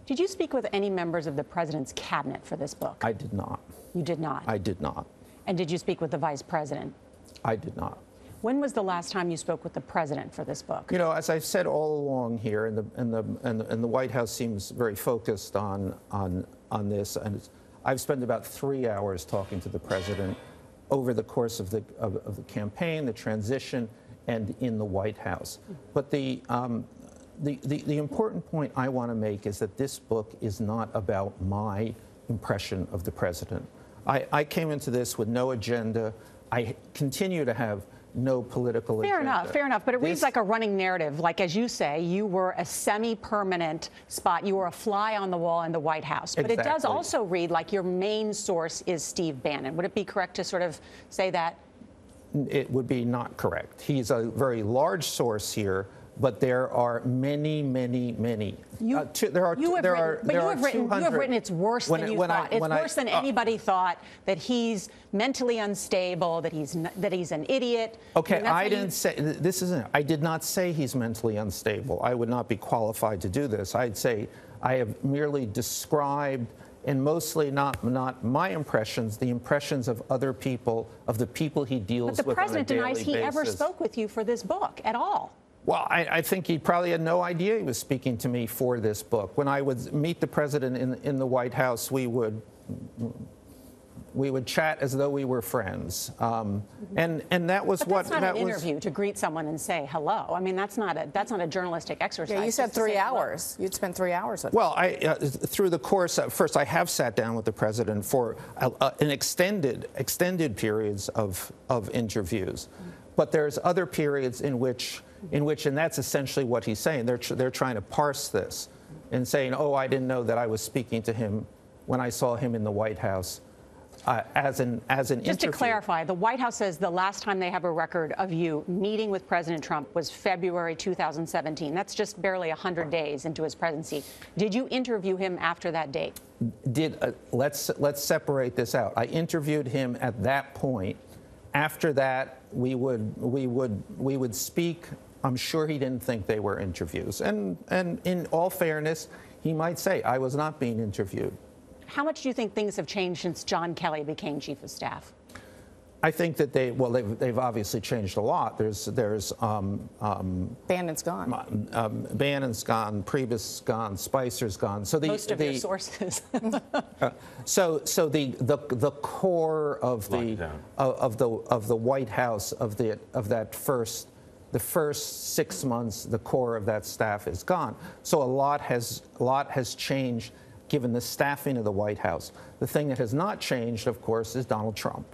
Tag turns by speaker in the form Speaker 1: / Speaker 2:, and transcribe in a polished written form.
Speaker 1: Did you speak with any members of the president's cabinet for this book?
Speaker 2: I did not.
Speaker 1: You did not?
Speaker 2: I did not.
Speaker 1: And did you speak with the vice president?
Speaker 2: I did not.
Speaker 1: When was the last time you spoke with the president for this book?
Speaker 2: You know, as I've said all along here, and the White House seems very focused on this, and I've spent about 3 hours talking to the president over the course of the campaign, the transition, and in the White House. But the important point I want to make is that this book is not about my impression of the president. I came into this with no agenda. I continue to have no political agenda.
Speaker 1: Fair enough. But it reads like a running narrative. Like, as you say, you were a semi-permanent spot. You were a fly on the wall in the White House. But
Speaker 2: Exactly.
Speaker 1: It does also read like your main source is Steve Bannon. Would it be correct to sort of say that?
Speaker 2: It would be not correct. He's a very large source here, but there are many. You have
Speaker 1: written it's worse than you thought. It's worse than anybody thought, that he's mentally unstable, that he's an idiot.
Speaker 2: Okay, I didn't say this isn't. I did not say he's mentally unstable. I would not be qualified to do this. I'd say I have merely described, and mostly not my impressions, the impressions of other people, of the people he deals with on a daily basis.
Speaker 1: But the president denies he ever spoke with you for this book at all.
Speaker 2: Well, I think he probably had no idea he was speaking to me for this book. When I would meet the president in the White House, we would chat as though we were friends, and that was
Speaker 1: but that's not an interview to greet someone and say hello. I mean, that's not a journalistic exercise.
Speaker 3: Yeah, you said 3 hours. You'd spend 3 hours with him.
Speaker 2: Well, through the course, first I have sat down with the president for an extended periods of interviews, but there's other periods in which, and that's essentially what he's saying. They're trying to parse this and saying, oh, I didn't know that I was speaking to him when I saw him in the White House as an interview.
Speaker 1: Just to clarify, the White House says the last time they have a record of you meeting with President Trump was February 2017. That's just barely 100 days into his presidency. Did you interview him after that date?
Speaker 2: Let's separate this out. I interviewed him at that point. After that, we would speak. I'm sure he didn't think they were interviews. And in all fairness, he might say, I was not being interviewed.
Speaker 1: How much do you think things have changed since John Kelly became chief of staff?
Speaker 2: I think that they've obviously changed a lot. There's
Speaker 3: Bannon's gone.
Speaker 2: Bannon's gone, Priebus gone, Spicer's gone. So
Speaker 1: most of your sources.
Speaker 2: So the core of the White House the first 6 months, the core of that staff is gone. So a lot has changed given the staffing of the White House. The thing that has not changed, of course, is Donald Trump.